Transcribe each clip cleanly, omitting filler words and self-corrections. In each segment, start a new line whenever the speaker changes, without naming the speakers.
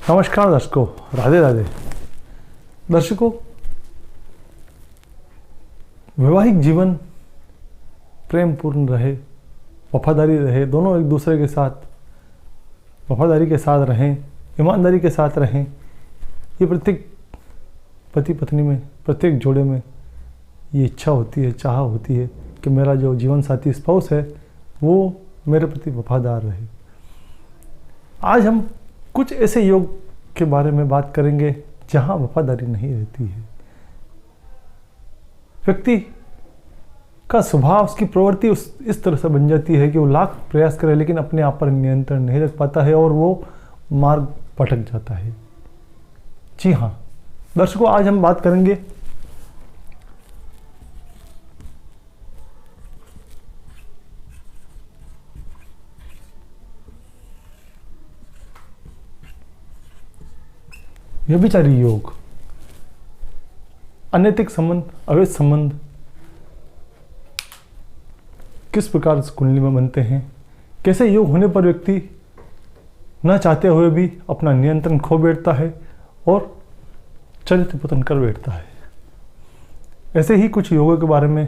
नमस्कार दर्शकों, राधे राधे। दर्शकों, वैवाहिक जीवन प्रेम पूर्ण रहे, वफादारी रहे, दोनों एक दूसरे के साथ वफादारी के साथ रहें, ईमानदारी के साथ रहें। ये प्रत्येक पति पत्नी में, प्रत्येक जोड़े में ये इच्छा होती है, चाह होती है कि मेरा जो जीवन साथी स्पाउस है वो मेरे प्रति वफादार रहे। आज हम कुछ ऐसे योग के बारे में बात करेंगे जहां वफादारी नहीं रहती है। व्यक्ति का स्वभाव, उसकी प्रवृत्ति इस तरह से बन जाती है कि वो लाख प्रयास करे लेकिन अपने आप पर नियंत्रण नहीं रख पाता है और वो मार्ग भटक जाता है। जी हाँ दर्शकों, आज हम बात करेंगे व्यभिचारी योग। अनैतिक संबंध, अवैध संबंध किस प्रकार से कुंडली में बनते हैं, कैसे योग होने पर व्यक्ति न चाहते हुए भी अपना नियंत्रण खो बैठता है और चरित्र पतन कर बैठता है। ऐसे ही कुछ योगों के बारे में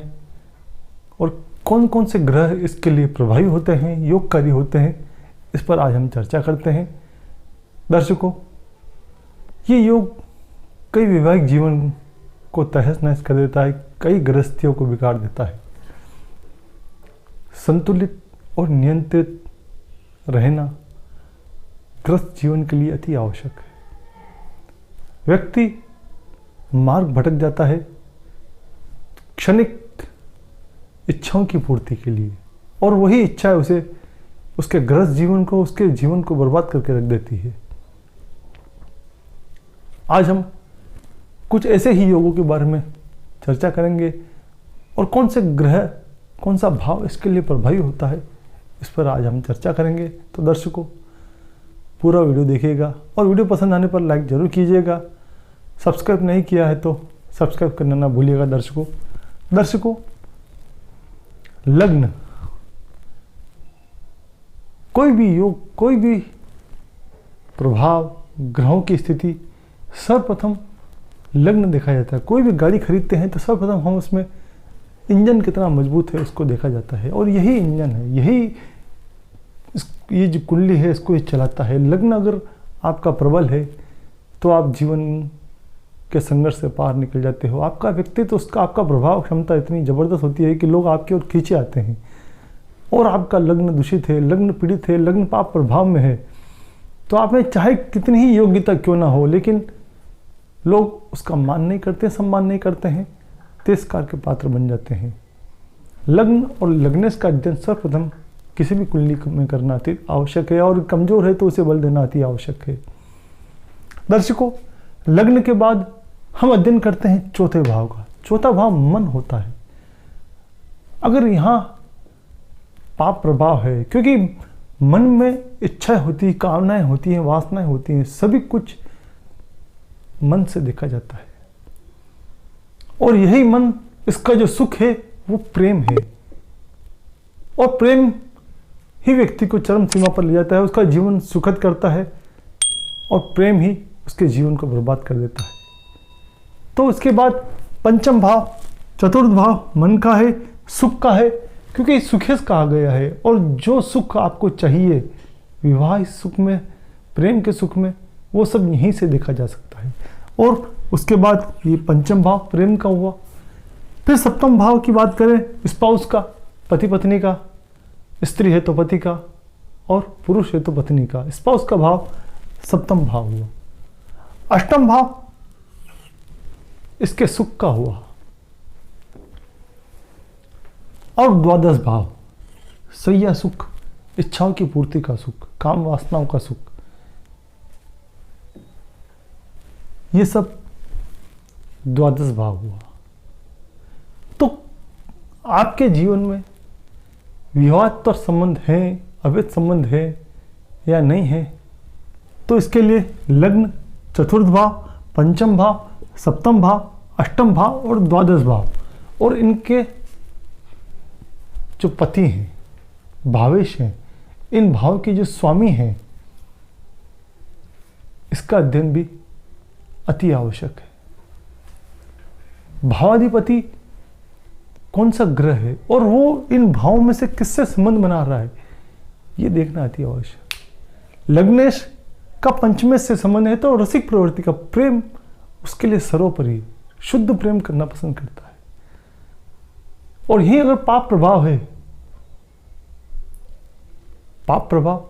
और कौन कौन से ग्रह इसके लिए प्रभावी होते हैं, योगकारी होते हैं, इस पर आज हम चर्चा करते हैं। दर्शकों, ये योग कई वैवाहिक जीवन को तहस नहस कर देता है, कई गृहस्थियों को बिगाड़ देता है। संतुलित और नियंत्रित रहना गृहस्थ जीवन के लिए अति आवश्यक है। व्यक्ति मार्ग भटक जाता है क्षणिक इच्छाओं की पूर्ति के लिए, और वही इच्छा है उसे उसके गृहस्थ जीवन को, उसके जीवन को बर्बाद करके रख देती है। आज हम कुछ ऐसे ही योगों के बारे में चर्चा करेंगे और कौन से ग्रह, कौन सा भाव इसके लिए प्रभावी होता है, इस पर आज हम चर्चा करेंगे। तो दर्शकों, पूरा वीडियो देखिएगा और वीडियो पसंद आने पर लाइक जरूर कीजिएगा। सब्सक्राइब नहीं किया है तो सब्सक्राइब करना ना भूलिएगा। दर्शकों, लग्न, कोई भी योग, कोई भी प्रभाव, ग्रहों की स्थिति, सर्वप्रथम लग्न देखा जाता है। कोई भी गाड़ी खरीदते हैं तो सर्वप्रथम हम उसमें इंजन कितना मजबूत है उसको देखा जाता है, और यही इंजन है, यही ये जो कुंडली है इसको ये चलाता है। लग्न अगर आपका प्रबल है तो आप जीवन के संघर्ष से पार निकल जाते हो। आपका व्यक्तित्व, उसका आपका प्रभाव क्षमता इतनी ज़बरदस्त होती है कि लोग आपकी ओर खींचे आते हैं। और आपका लग्न दूषित है, लग्न पीड़ित है, लग्न पाप प्रभाव में है तो आप में चाहे कितनी ही योग्यता क्यों ना हो, लेकिन लोग उसका मान नहीं करते, सम्मान नहीं करते हैं, तिरस्कार के पात्र बन जाते हैं। लग्न और लग्नेश का अध्ययन सर्वप्रथम किसी भी कुंडली में करना अति आवश्यक है, और कमजोर है तो उसे बल देना अति आवश्यक है। दर्शकों, लग्न के बाद हम अध्ययन करते हैं चौथे भाव का। चौथा भाव मन होता है। अगर यहाँ पाप प्रभाव है, क्योंकि मन में इच्छाएं होती, कामनाएं होती हैं, वासनाएं होती हैं, सभी कुछ मन से देखा जाता है, और यही मन, इसका जो सुख है वो प्रेम है, और प्रेम ही व्यक्ति को चरम सीमा पर ले जाता है, उसका जीवन सुखद करता है, और प्रेम ही उसके जीवन को बर्बाद कर देता है। तो उसके बाद पंचम भाव, चतुर्थ भाव मन का है, सुख का है, क्योंकि सुखेश कहा गया है, और जो सुख आपको चाहिए विवाह सुख में, प्रेम के सुख में, वो सब यहीं से देखा जा सकता है। और उसके बाद ये पंचम भाव प्रेम का हुआ। फिर सप्तम भाव की बात करें, स्पाउस का, पति पत्नी का, स्त्री है तो पति का और पुरुष है तो पत्नी का, स्पाउस का भाव सप्तम भाव हुआ। अष्टम भाव इसके सुख का हुआ, और द्वादश भाव सैया सुख, इच्छाओं की पूर्ति का सुख, काम वासनाओं का सुख, ये सब द्वादश भाव हुआ। तो आपके जीवन में विवाहेतर संबंध है, अवैध संबंध है या नहीं है, तो इसके लिए लग्न, चतुर्थ भाव, पंचम भाव, सप्तम भाव, अष्टम भाव और द्वादश भाव, और इनके जो पति हैं, भावेश हैं, इन भाव के जो स्वामी हैं, इसका अध्ययन भी अति आवश्यक है। भावाधिपति कौन सा ग्रह है और वो इन भावों में से किससे संबंध बना रहा है, ये देखना अति आवश्यक। लग्नेश का पंचमेश से संबंध है तो रसिक प्रवृत्ति का प्रेम उसके लिए सर्वोपरि, शुद्ध प्रेम करना पसंद करता है। और यही अगर पाप प्रभाव है, पाप प्रभाव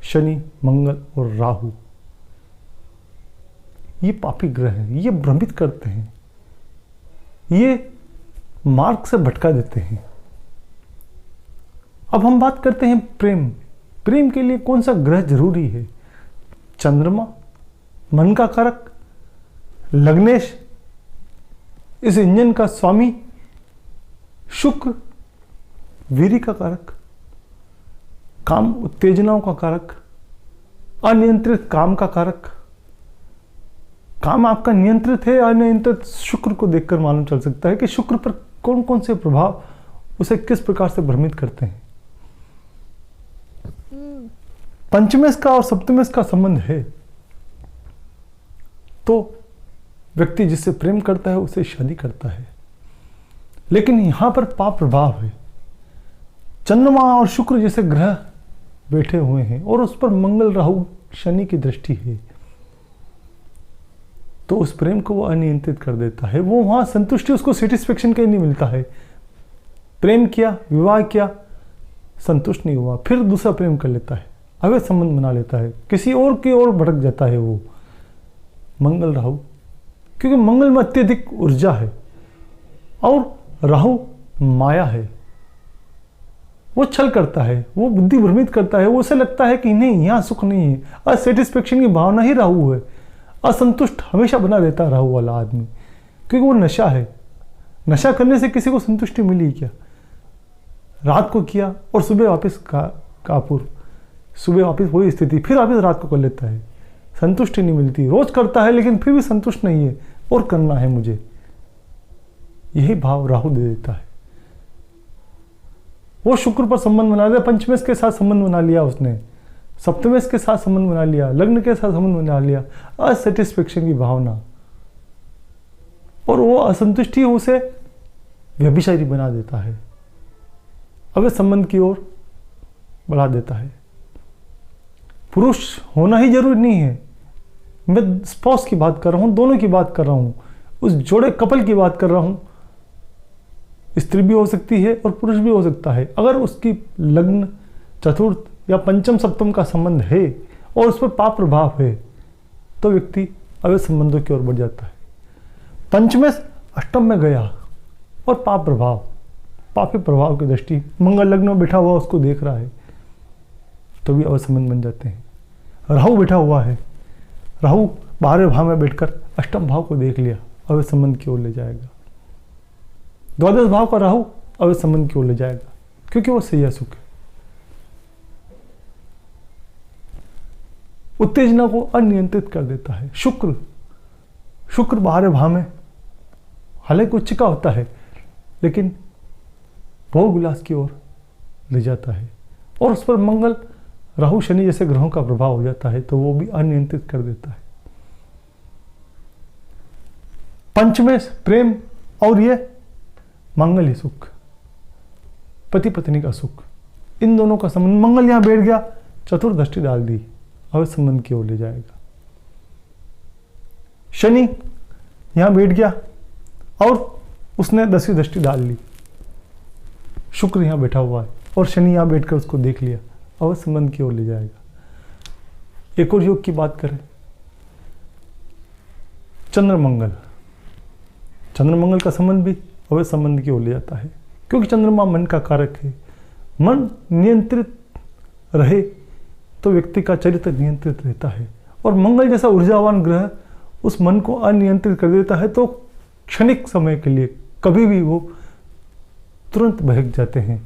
शनि, मंगल और राहु, ये पापी ग्रह हैं, ये भ्रमित करते हैं, ये मार्ग से भटका देते हैं। अब हम बात करते हैं प्रेम। प्रेम के लिए कौन सा ग्रह जरूरी है? चंद्रमा मन का कारक, लग्नेश इस इंजन का स्वामी, शुक्र वीर्य का कारक, काम उत्तेजनाओं का कारक, अनियंत्रित काम का कारक। काम आपका नियंत्रित है, अनियंत्रित शुक्र को देखकर मालूम चल सकता है कि शुक्र पर कौन कौन से प्रभाव उसे किस प्रकार से भ्रमित करते हैं। पंचमेश का और सप्तमेश का संबंध है तो व्यक्ति जिससे प्रेम करता है उसे शादी करता है। लेकिन यहां पर पाप प्रभाव है, चंद्रमा और शुक्र जैसे ग्रह बैठे हुए हैं और उस पर मंगल, राहु, शनि की दृष्टि है, तो उस प्रेम को वो अनियंत्रित कर देता है। वो वहां संतुष्टि, उसको सेटिस्फेक्शन कहीं नहीं मिलता है। प्रेम किया, विवाह किया, संतुष्ट नहीं हुआ, फिर दूसरा प्रेम कर लेता है, अवैध संबंध बना लेता है, किसी और की ओर भटक जाता है वो। मंगल राहु, क्योंकि मंगल में अत्यधिक ऊर्जा है और राहु माया है, वो छल करता है, वो बुद्धि भ्रमित करता है, वो उसे लगता है कि नहीं यहाँ सुख नहीं है, असैटिस्फेक्शन की भावना ही राहु है, असंतुष्ट हमेशा बना रहता है राहु वाला आदमी, क्योंकि वो नशा है। नशा करने से किसी को संतुष्टि मिली क्या? रात को किया और सुबह वापस कापुर, सुबह वापस वही स्थिति, फिर वापस रात को कर लेता है, संतुष्टि नहीं मिलती। रोज करता है लेकिन फिर भी संतुष्ट नहीं है और करना है मुझे, यही भाव राहु दे देता है। वो शुक्र पर संबंध बना लिया, पंचमेश के साथ संबंध बना लिया उसने, सप्तमेश के साथ संबंध बना लिया, लग्न के साथ संबंध बना लिया, असैटिस्फेक्शन की भावना, और वो असंतुष्टि उसे व्यभिचारी बना देता है, अवैध संबंध की ओर बढ़ा देता है। पुरुष होना ही जरूरी नहीं है, मैं स्पॉस की बात कर रहा हूं, दोनों की बात कर रहा हूं, उस जोड़े कपल की बात कर रहा हूं। स्त्री भी हो सकती है और पुरुष भी हो सकता है। अगर उसकी लग्न, चतुर्थ या पंचम सप्तम का संबंध है और उस पर पाप प्रभाव है तो व्यक्ति अवैध संबंधों की ओर बढ़ जाता है। पंचमेश अष्टम में गया और पाप प्रभाव, पापी प्रभाव की दृष्टि, मंगल लग्न में बैठा हुआ उसको देख रहा है तो भी अवैध संबंध बन जाते हैं। राहु बैठा हुआ है, राहु 12वें भाव में बैठकर अष्टम भाव को देख लिया, अवैध संबंध की ओर ले जाएगा। द्वादश भाव का राहु अवैध संबंध की ओर ले जाएगा, क्योंकि वो सैया सुख है। उत्तेजना को अनियंत्रित कर देता है। शुक्र 12वें भाव में हालांकि उच्च का होता है लेकिन भोग विलास की ओर ले जाता है, और उस पर मंगल, राहु, शनि जैसे ग्रहों का प्रभाव हो जाता है तो वो भी अनियंत्रित कर देता है। पंचमेश प्रेम और ये मंगल ही सुख, पति पत्नी का सुख, इन दोनों का संबंध। मंगल यहां बैठ गया, चतुर्दृष्टि डाल दी, अवैध संबंध की ओर ले जाएगा। शनि यहां बैठ गया और उसने 10वीं दृष्टि डाल ली। शुक्र यहां बैठा हुआ है और शनि यहां बैठकर उसको देख लिया, अवैध संबंध की ओर ले जाएगा। एक और योग की बात करें, चंद्रमंगल, चंद्रमंगल का संबंध भी अवैध संबंध की ओर ले जाता है, क्योंकि चंद्रमा मन का कारक है। मन नियंत्रित रहे तो व्यक्ति का चरित्र नियंत्रित रहता है, और मंगल जैसा ऊर्जावान ग्रह उस मन को अनियंत्रित कर देता है तो क्षणिक समय के लिए कभी भी वो तुरंत बहक जाते हैं।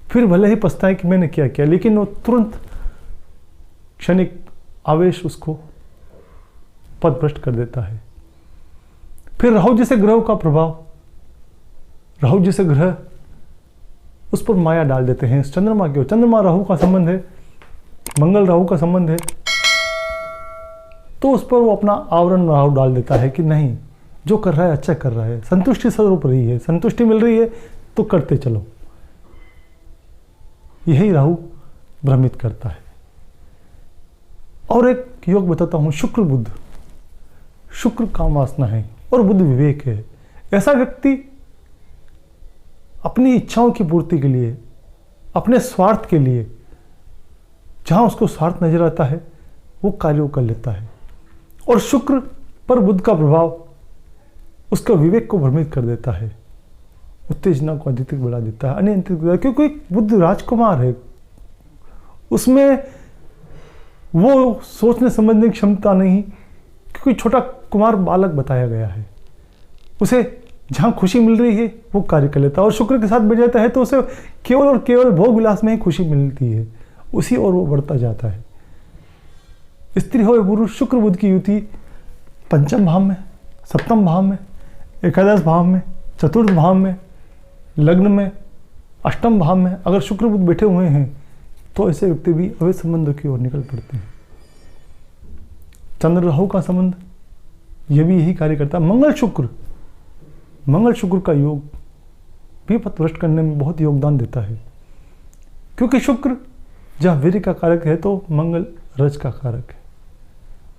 फिर भले ही पछताएं कि मैंने क्या किया, लेकिन वो तुरंत क्षणिक आवेश उसको पथभ्रष्ट कर देता है। फिर राहु जैसे ग्रह का प्रभाव, राहु जैसे ग्रह उस पर माया डाल देते हैं चंद्रमा की ओर। चंद्रमा राहु का संबंध है, मंगल राहु का संबंध है, तो उस पर वो अपना आवरण राहु डाल देता है कि नहीं, जो कर रहा है अच्छा कर रहा है, संतुष्टि स्वरूप रही है, संतुष्टि मिल रही है तो करते चलो। यही राहु भ्रमित करता है। और एक योग बताता हूं, शुक्र बुध। शुक्र काम वासना है और बुध विवेक है। ऐसा व्यक्ति अपनी इच्छाओं की पूर्ति के लिए, अपने स्वार्थ के लिए, जहां उसको स्वार्थ नजर आता है वो कार्यों कर लेता है। और शुक्र पर बुध का प्रभाव उसका विवेक को भ्रमित कर देता है, उत्तेजना को अधिक बढ़ा देता है, अनियंत्रित कर देता है, क्योंकि बुध राजकुमार है। उसमें वो सोचने समझने की क्षमता नहीं, क्योंकि छोटा कुमार बालक बताया गया है। उसे जहां खुशी मिल रही है वो कार्य कर लेता है, और शुक्र के साथ बैठ जाता है तो उसे केवल और केवल भोग विलास में ही खुशी मिलती है, उसी और वो बढ़ता जाता है। स्त्री हो या पुरुष, शुक्र बुध की युति पंचम भाव में, सप्तम भाव में, एकादश भाव में, चतुर्थ भाव में, लग्न में, अष्टम भाव में अगर शुक्र बुध बैठे हुए हैं तो ऐसे व्यक्ति भी अवैध संबंधों की ओर निकल पड़ते हैं। चंद्र राहु का संबंध यह भी यही कार्य करता है। मंगल शुक्र का योग भी पथभ्रष्ट करने में बहुत योगदान देता है, क्योंकि शुक्र जहाँ वीर्य का कारक है तो मंगल रज का कारक है।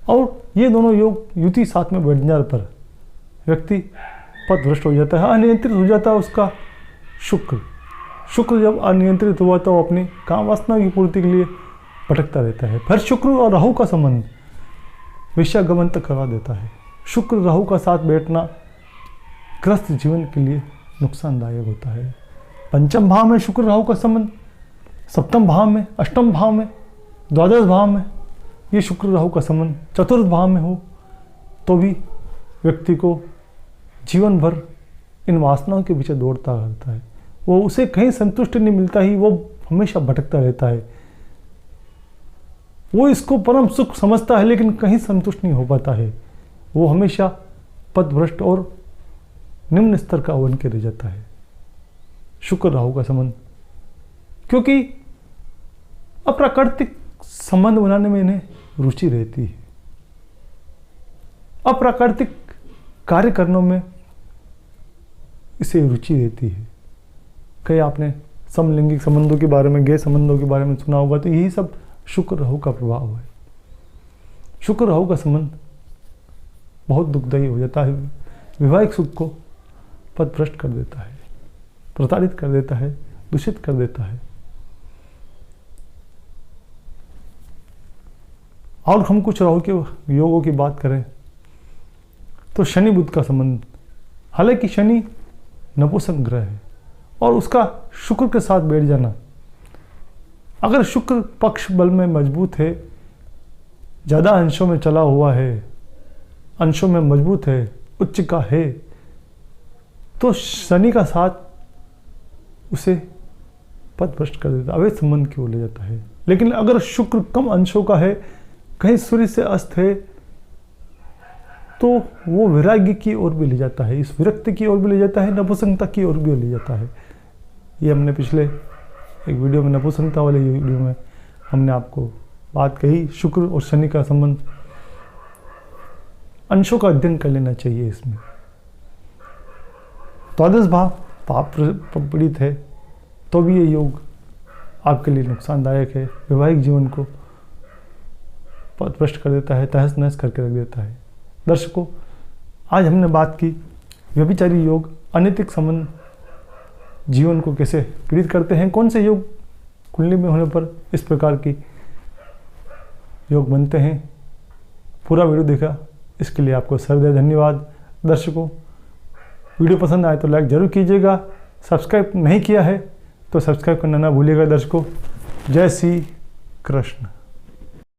और ये दोनों योग युति साथ में बैठ जाने पर व्यक्ति पथभ्रष्ट हो जाता है, अनियंत्रित हो जाता है उसका शुक्र जब अनियंत्रित हुआ तो अपनी काम वासना की पूर्ति के लिए भटकता रहता है। फिर शुक्र और राहु का संबंध विषयागमन तक करवा देता है। शुक्र राहु का साथ बैठना ग्रस्त जीवन के लिए नुकसानदायक होता है। पंचम भाव में शुक्र राहु का संबंध, सप्तम भाव में, अष्टम भाव में, द्वादश भाव में ये शुक्र राहु का संबंध चतुर्थ भाव में हो तो भी व्यक्ति को जीवन भर इन वासनाओं के पीछे दौड़ता रहता है। वो उसे कहीं संतुष्टि नहीं मिलता ही, वो हमेशा भटकता रहता है। वो इसको परम सुख समझता है लेकिन कहीं संतुष्ट नहीं हो पाता है। वो हमेशा पथभ्रष्ट और निम्न स्तर का बन के रह जाता है। शुक्र राहु का संबंध, क्योंकि अप्राकृतिक संबंध बनाने में इन्हें रुचि रहती है, अप्राकृतिक कार्य करने में इसे रुचि रहती है। कई आपने समलैंगिक संबंधों के बारे में, गैर संबंधों के बारे में सुना होगा, तो यही सब शुक्र राहु का प्रभाव है। शुक्र राहु का संबंध बहुत दुखदायी हो जाता है, वैवाहिक सुख को पथभ्रष्ट कर देता है, प्रताड़ित कर देता है, दूषित कर देता है। और हम कुछ राहु के योगों की बात करें तो शनि बुध का संबंध, हालांकि शनि नपुंसक ग्रह है और उसका शुक्र के साथ बैठ जाना, अगर शुक्र पक्ष बल में मजबूत है, ज़्यादा अंशों में चला हुआ है, अंशों में मजबूत है, उच्च का है, तो शनि का साथ उसे पथभ्रष्ट कर देता है, अवैध संबंध की ओर ले जाता है। लेकिन अगर शुक्र कम अंशों का है, कहीं सूर्य से अस्त है, तो वो वैराग्य की ओर भी ले जाता है, इस विरक्ति की ओर भी ले जाता है, नपुंसकता की ओर भी ले जाता है। ये हमने पिछले एक वीडियो में, नपुंसकता वाले वीडियो में हमने आपको बात कही। शुक्र और शनि का संबंध, अंशों का अध्ययन कर लेना चाहिए इसमें। द्वादश भाव पाप पीड़ित है तो भी ये योग आपके लिए नुकसानदायक है, वैवाहिक जीवन को पथभ्रष्ट कर देता है, तहस नहस करके रख देता है। दर्शकों, आज हमने बात की व्यभिचारी योग, अनैतिक संबंध जीवन को कैसे पीड़ित करते हैं, कौन से योग कुंडली में होने पर इस प्रकार की योग बनते हैं। पूरा वीडियो देखा इसके लिए आपको सहृदय धन्यवाद। दर्शकों, वीडियो पसंद आए तो लाइक जरूर कीजिएगा, सब्सक्राइब नहीं किया है तो सब्सक्राइब करना ना भूलिएगा। दर्शकों, जय श्री कृष्ण।